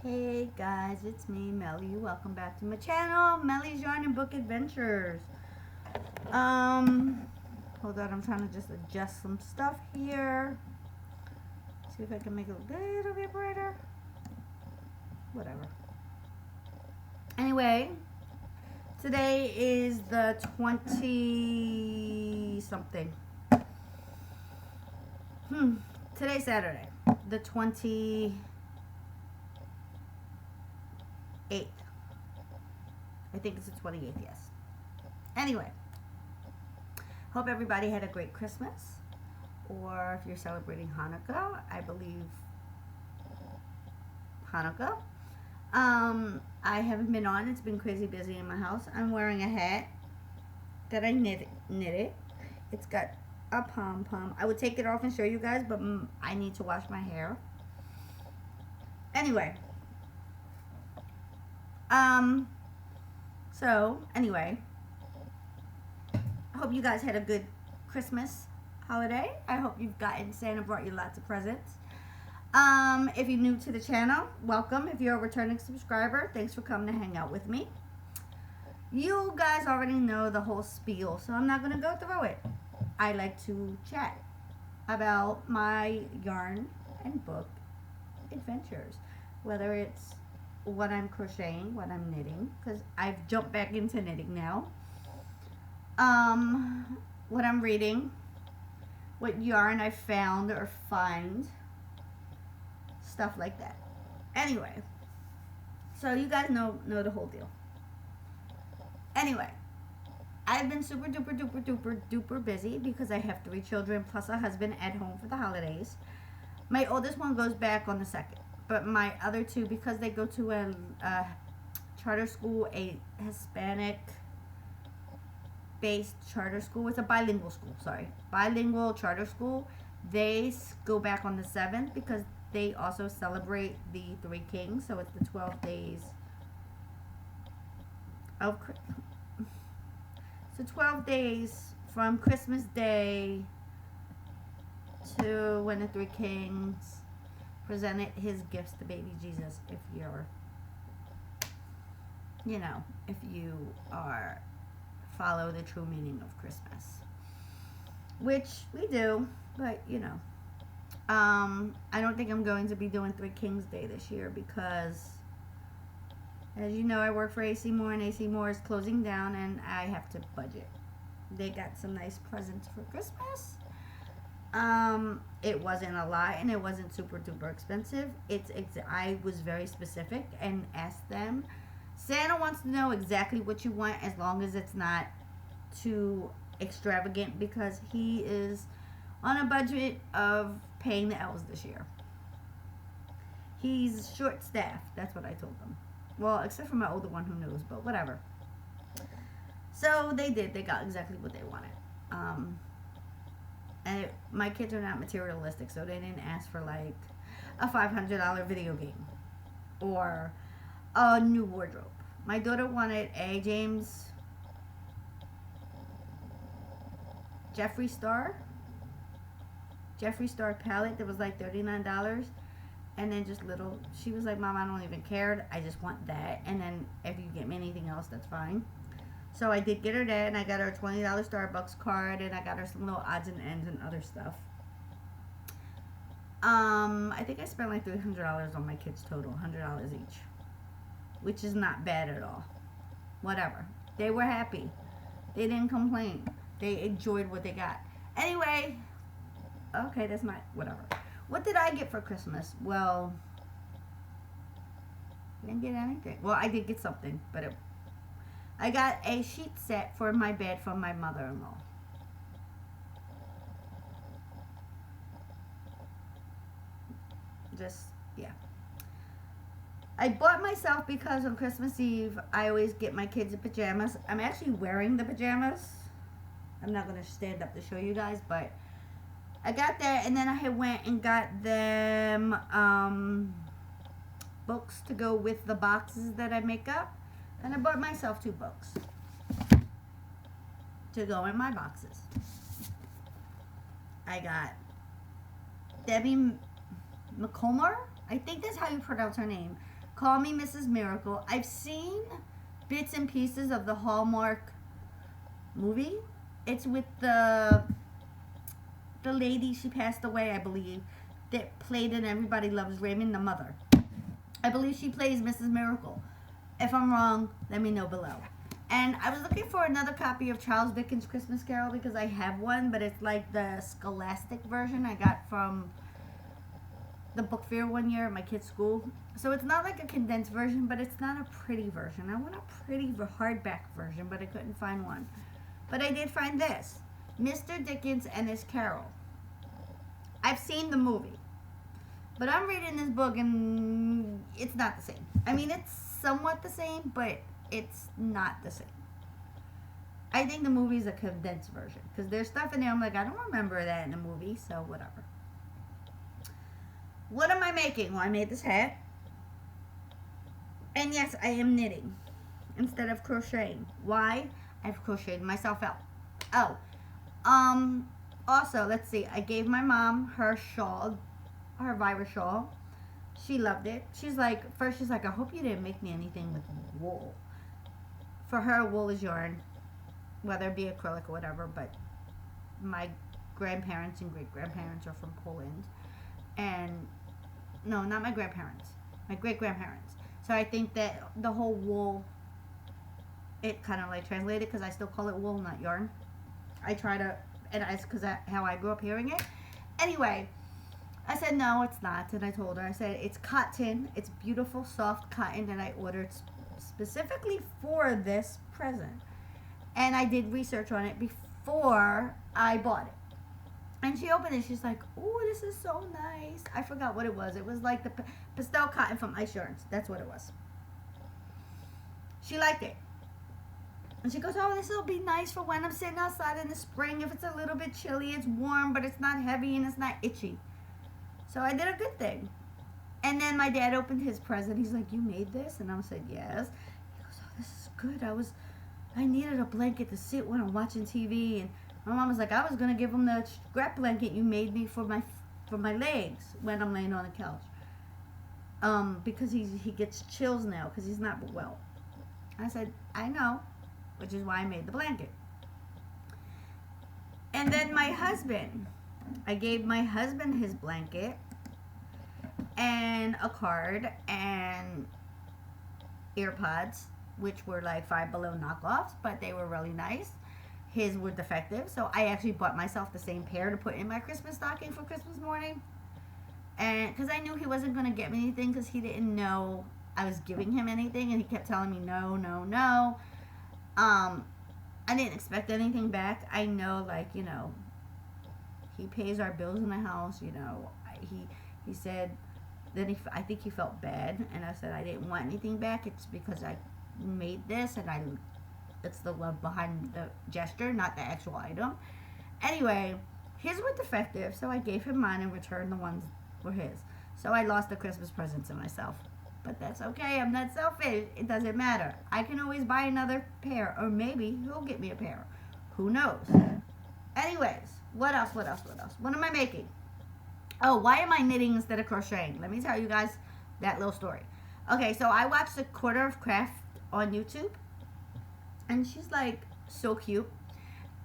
Hey guys, it's me, Melly. Welcome back to my channel, Melly's Yarn and Book Adventures. Um, Hold on, I'm trying to just adjust some stuff here. See if I can make it a little bit brighter. Whatever. Anyway, today is the 20 something. Today's Saturday, the 28th. I think it's the 28th, yes. Anyway, hope everybody had a great Christmas, or if you're celebrating Hanukkah, I believe Hanukkah. I haven't been on. It's been crazy busy in my house. I'm wearing a hat that I knitted. It's got a pom-pom. I would take it off and show you guys, but I need to wash my hair. Anyway. Anyway, I hope you guys had a good Christmas holiday. I hope you've gotten, Santa brought you lots of presents. If you're new to the channel, welcome. If you're a returning subscriber, thanks for coming to hang out with me. You guys already know the whole spiel, so I'm not going to go through it. I like to chat about my yarn and book adventures, whether it's what I'm crocheting, what I'm knitting, because I've jumped back into knitting now, what I'm reading, what yarn I found or find, stuff like that. Anyway, so you guys know the whole deal. Anyway, I've been super duper duper duper duper busy because I have 3 children plus a husband at home for the holidays. My oldest one goes back on the 2nd, but my other 2, because they go to a charter school, a Hispanic based charter school. It's a bilingual school, sorry. Bilingual charter school. They go back on the 7th because they also celebrate the 3 Kings, so it's the 12 days of so 12 days from Christmas Day to when the 3 Kings presented his gifts to baby Jesus, if you're, if you are follow the true meaning of Christmas, which we do, but I don't think I'm going to be doing 3 Kings Day this year because, as you know, I work for AC Moore, and AC Moore is closing down, and I have to budget. They got some nice presents for Christmas. It wasn't a lot, and it wasn't super duper expensive. I was very specific and asked them. Santa wants to know exactly what you want, as long as it's not too extravagant, because he is on a budget of paying the elves this year. He's short-staffed. That's what I told them. Well, except for my older one who knows, but whatever. So they did. They got exactly what they wanted. My kids are not materialistic, so they didn't ask for like a $500 video game or a new wardrobe. My daughter wanted a Jeffree Star palette that was like $39, and then just little. She was like, "Mom, I don't even care. I just want that. And then if you get me anything else, that's fine." So I did get her that, and I got her a $20 Starbucks card, and I got her some little odds and ends and other stuff. I think I spent like $300 on my kids total, $100 each, which is not bad at all. Whatever. They were happy. They didn't complain. They enjoyed what they got. Anyway, okay, that's my whatever. What did I get for Christmas? Well, I didn't get anything. Well, I did get something, but I got a sheet set for my bed from my mother-in-law. Yeah. I bought myself, because on Christmas Eve, I always get my kids in pajamas. I'm actually wearing the pajamas. I'm not going to stand up to show you guys, but I got that, and then I went and got them books to go with the boxes that I make up. And I bought myself 2 books to go in my boxes. I got Debbie McComber. I think that's how you pronounce her name. Call Me Mrs. Miracle. I've seen bits and pieces of the Hallmark movie. It's with the lady, she passed away, I believe, that played in Everybody Loves Raymond, the mother. I believe she plays Mrs. Miracle. If I'm wrong, let me know below. And I was looking for another copy of Charles Dickens' Christmas Carol because I have one, but it's like the Scholastic version I got from the book fair one year at my kid's school. So it's not like a condensed version, but it's not a pretty version. I want a pretty hardback version, but I couldn't find one. But I did find this, Mr. Dickens and His Carol. I've seen the movie, but I'm reading this book and it's not the same. I mean, it's somewhat the same, but it's not the same. I think the movie's a condensed version because there's stuff in there I'm like, I don't remember that in the movie, so whatever. What am I making? Well, I made this hat. And yes, I am knitting instead of crocheting. Why? I've crocheted myself out. Oh, also, let's see. I gave my mom her shawl, her virus shawl. She loved it. She's like, first she's like, I hope you didn't make me anything with wool. For her, wool is yarn, whether it be acrylic or whatever, but my grandparents and great-grandparents are from Poland. And, no, not my grandparents. My great-grandparents. So I think that the whole wool, it kind of like translated because I still call it wool, not yarn. I try to, and it's because how I grew up hearing it. Anyway, I said, no, it's not. And I told her, I said, it's cotton. It's beautiful, soft cotton that I ordered specifically for this present. And I did research on it before I bought it. And she opened it. She's like, "Oh, this is so nice." I forgot what it was. It was like the pastel cotton from Ice Yarns. That's what it was. She liked it. And she goes, "Oh, this will be nice for when I'm sitting outside in the spring. If it's a little bit chilly, it's warm, but it's not heavy and it's not itchy." So I did a good thing. And then my dad opened his present. He's like, "You made this?" And I said, "Yes." He goes, "Oh, this is good. I needed a blanket to sit when I'm watching TV." And my mom was like, "I was gonna give him the scrap blanket you made me for my legs when I'm laying on the couch, because he gets chills now because he's not well." I said, "I know," which is why I made the blanket. And then my husband, I gave my husband his blanket and a card and earpods, which were like Five Below knockoffs, but they were really nice. His were defective, so I actually bought myself the same pair to put in my Christmas stocking for Christmas morning. And because I knew he wasn't going to get me anything because he didn't know I was giving him anything, and he kept telling me no, no, no. I didn't expect anything back. I know, like, you know, he pays our bills in the house, you know. He said, then I think he felt bad, and I said I didn't want anything back. It's because I made this, and it's the love behind the gesture, not the actual item. Anyway, his were defective, so I gave him mine and returned the ones were his. So I lost the Christmas present to myself. But that's okay. I'm not selfish. It doesn't matter. I can always buy another pair, or maybe he'll get me a pair. Who knows? Anyways, what else? What am I making? Oh, why am I knitting instead of crocheting? Let me tell you guys that little story. Okay, so I watched the Quarter of Craft on YouTube, and she's like so cute.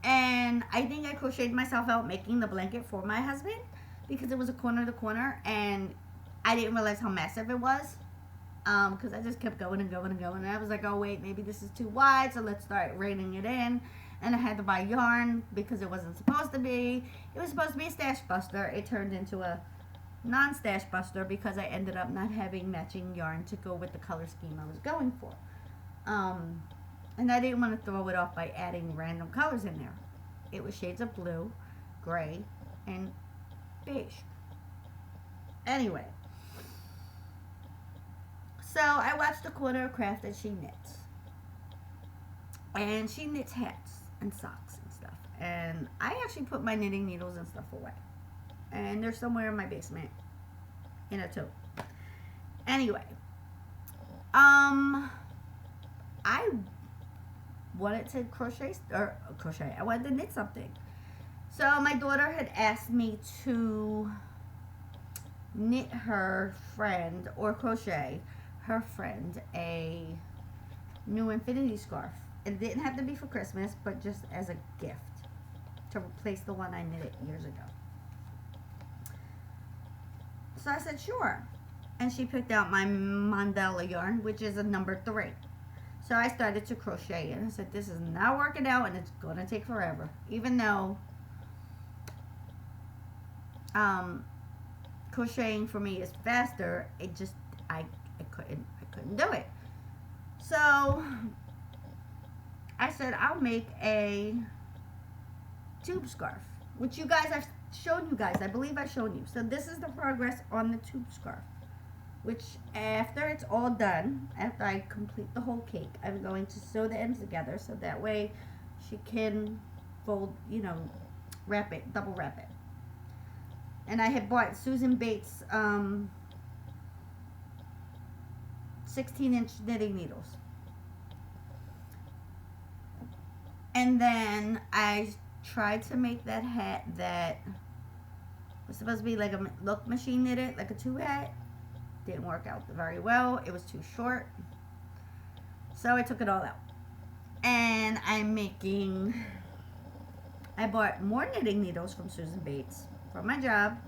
And I think I crocheted myself out making the blanket for my husband because it was a corner to corner, and I didn't realize how massive it was. Because I just kept going and going and going, and I was like, oh wait, maybe this is too wide, so let's start reining it in. And I had to buy yarn because it wasn't supposed to be. It was supposed to be a stash buster. It turned into a non-stash buster because I ended up not having matching yarn to go with the color scheme I was going for. And I didn't want to throw it off by adding random colors in there. It was shades of blue, gray, and beige. Anyway. So I watched the Quarter of Craft that she knits. And she knits hats and socks and stuff. And I actually put my knitting needles and stuff away. And they're somewhere in my basement in a tote. Anyway. I wanted to crochet. I wanted to knit something. So my daughter had asked me to knit her friend or crochet her friend a new infinity scarf. It didn't have to be for Christmas, but just as a gift to replace the one I knitted years ago. So I said, sure. And she picked out my Mandala yarn, which is a number 3. So I started to crochet, and I said, this is not working out, and it's going to take forever. Even though crocheting for me is faster, it just, I couldn't do it. So I said, I'll make a tube scarf, which you guys, I've shown you guys. I believe I've shown you. So this is the progress on the tube scarf, which after it's all done, after I complete the whole cake, I'm going to sew the ends together so that way she can fold, you know, wrap it, double wrap it. And I had bought Susan Bates 16-inch knitting needles. And then I tried to make that hat that was supposed to be like a look machine knitted, like a 2 hat. Didn't work out very well. It was too short. So I took it all out. And I bought more knitting needles from Susan Bates for my job,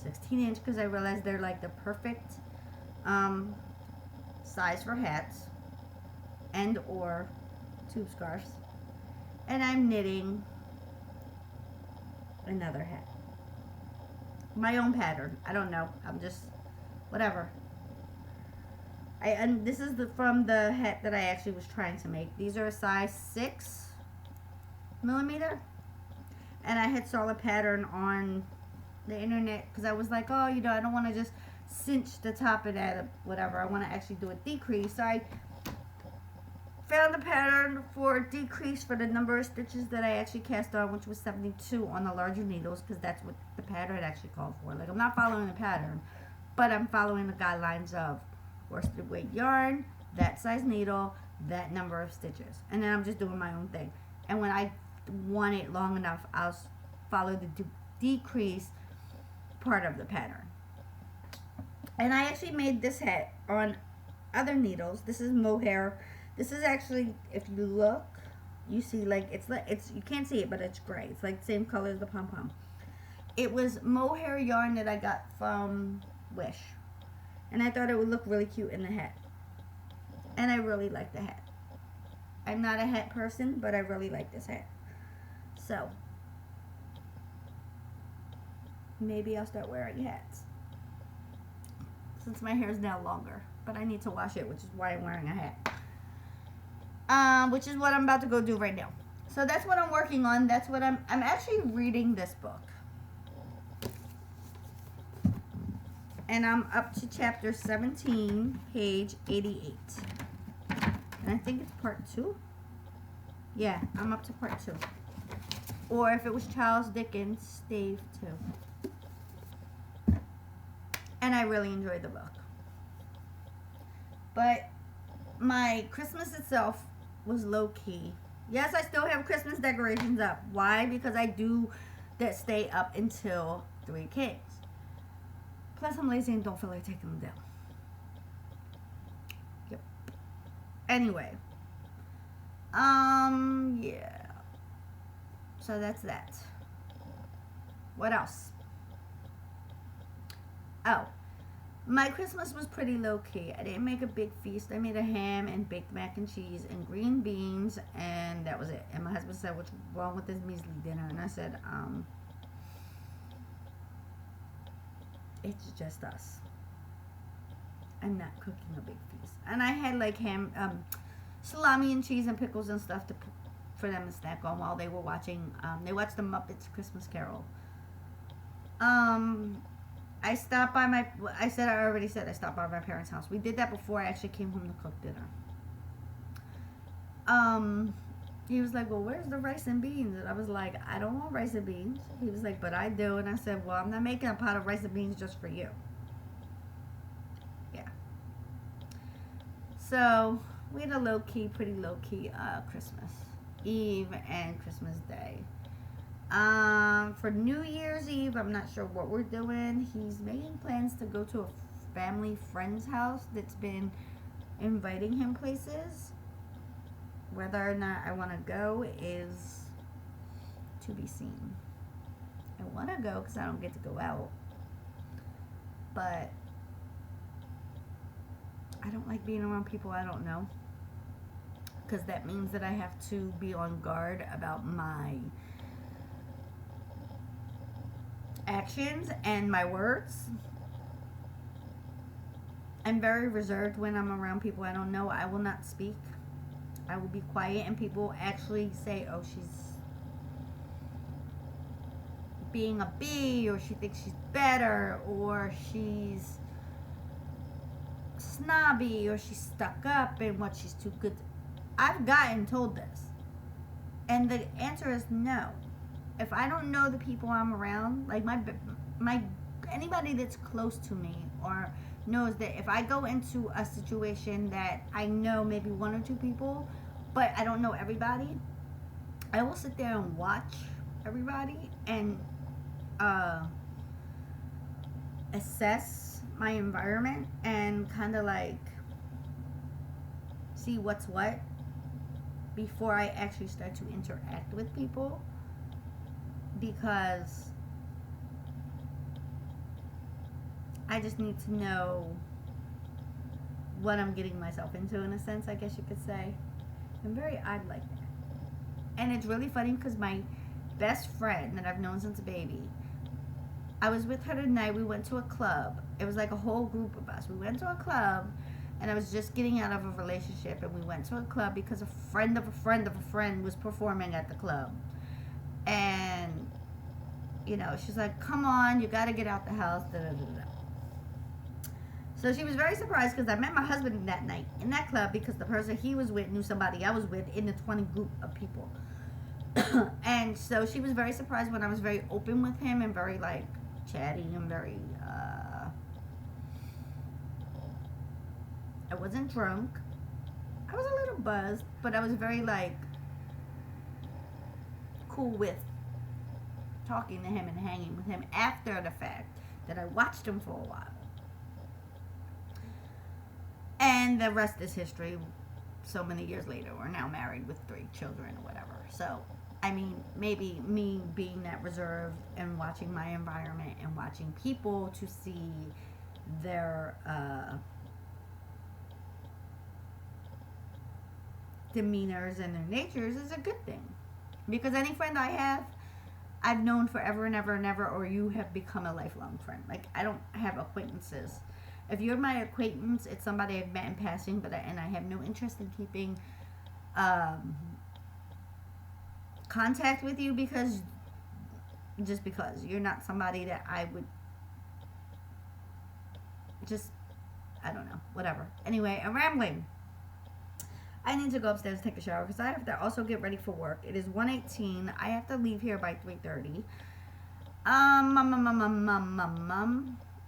16-inch, because I realized they're like the perfect size for hats and or tube scarves. And I'm knitting another hat. My own pattern. I don't know. I'm just, whatever. And this is from the hat that I actually was trying to make. These are a size 6mm. And I had saw a pattern on the internet because I was like, oh, you know, I don't want to just cinch the top of that, whatever. I want to actually do a decrease. So I found a pattern for a decrease for the number of stitches that I actually cast on, which was 72 on the larger needles, because that's what the pattern actually called for. Like, I'm not following the pattern, but I'm following the guidelines of worsted weight yarn, that size needle, that number of stitches. And then I'm just doing my own thing. And when I want it long enough, I'll follow the decrease part of the pattern. And I actually made this hat on other needles. This is mohair. This is actually, if you look, you see like it's you can't see it, but it's gray. It's like the same color as the pom-pom. It was mohair yarn that I got from Wish. And I thought it would look really cute in the hat. And I really like the hat. I'm not a hat person, but I really like this hat. So, maybe I'll start wearing hats. Since my hair is now longer. But I need to wash it, which is why I'm wearing a hat. Which is what I'm about to go do right now. So that's what I'm working on. That's what I'm actually reading this book. And I'm up to chapter 17, page 88. And I think it's part 2. Yeah, I'm up to part 2. Or if it was Charles Dickens, stave 2. And I really enjoyed the book. But my Christmas itself was low-key. Yes, I still have Christmas decorations up. Why? Because I do that stay up until Three Kings. Plus, I'm lazy and don't feel like taking them down. Yep. Anyway. Yeah. So that's that. What else? Oh. My Christmas was pretty low-key. I didn't make a big feast. I made a ham and baked mac and cheese and green beans, and that was it. And my husband said, what's wrong with this measly dinner? And I said, it's just us. I'm not cooking a big feast. And I had like ham, salami and cheese and pickles and stuff for them to snack on while they were watching. They watched the Muppets Christmas Carol. I stopped by I already said I stopped by my parents' house. We did that before I actually came home to cook dinner. He was like, well, where's the rice and beans? And I was like, I don't want rice and beans. He was like, but I do. And I said, well, I'm not making a pot of rice and beans just for you. Yeah. So, we had a low-key, pretty low-key Christmas Eve and Christmas Day. For New Year's Eve, I'm not sure what we're doing. He's making plans to go to a family friend's house that's been inviting him places. Whether or not I want to go is to be seen. I want to go because I don't get to go out. But I don't like being around people I don't know. Because that means that I have to be on guard about my actions and my words. I'm very reserved when I'm around people I don't know. I will not speak. I will be quiet, and people actually say, oh, she's being a bee, or she thinks she's better, or she's snobby, or she's stuck up and what she's too good to. I've gotten told this, and the answer is no. If I don't know the people I'm around, like my anybody that's close to me or knows that if I go into a situation that I know maybe one or two people, but I don't know everybody, I will sit there and watch everybody and assess my environment and kind of like see what's what before I actually start to interact with people, because I just need to know what I'm getting myself into, in a sense, I guess you could say. I'm very odd like that. And it's really funny because my best friend that I've known since a baby, I was with her tonight. We went to a club. It was like a whole group of us. We went to a club, and I was just getting out of a relationship, and we went to a club because a friend of a friend of a friend was performing at the club. And, you know, she's like, come on, you got to get out the house, da, da, da, da. So she was very surprised because I met my husband that night in that club because the person he was with knew somebody I was with in the 20 group of people. And so she was very surprised when I was very open with him and very, like, chatty and very, I wasn't drunk. I was a little buzzed, but I was very, like, cool with talking to him and hanging with him after the fact that I watched him for a while. And the rest is history. So many years later, we're now married with 3 children or whatever. So, I mean, maybe me being that reserved and watching my environment and watching people to see their demeanors and their natures is a good thing. Because any friend I have, I've known forever and ever and ever, or you have become a lifelong friend. Like, I don't have acquaintances. If you're my acquaintance, it's somebody I've met in passing, but I have no interest in keeping contact with you because you're not somebody that I would just, I don't know, whatever. Anyway, I'm rambling. I need to go upstairs and take a shower because I have to also get ready for work. It is 1:18. I have to leave here by 3:30.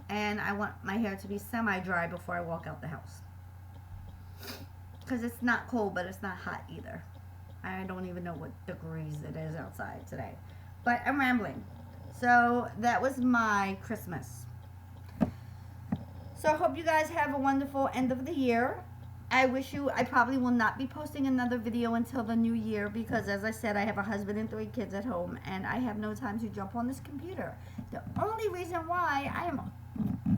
And I want my hair to be semi-dry before I walk out the house. Because it's not cold, but it's not hot either. I don't even know what degrees it is outside today. But I'm rambling. So that was my Christmas. So I hope you guys have a wonderful end of the year. I probably will not be posting another video until the new year because, as I said, I have a husband and 3 kids at home, and I have no time to jump on this computer. The only reason why I am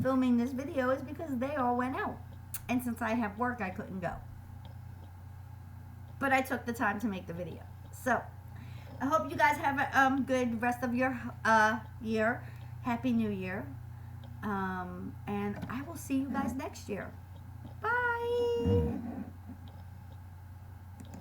filming this video is because they all went out. And since I have work, I couldn't go. But I took the time to make the video. So, I hope you guys have a good rest of your year. Happy New Year. And I will see you guys next year. Bye.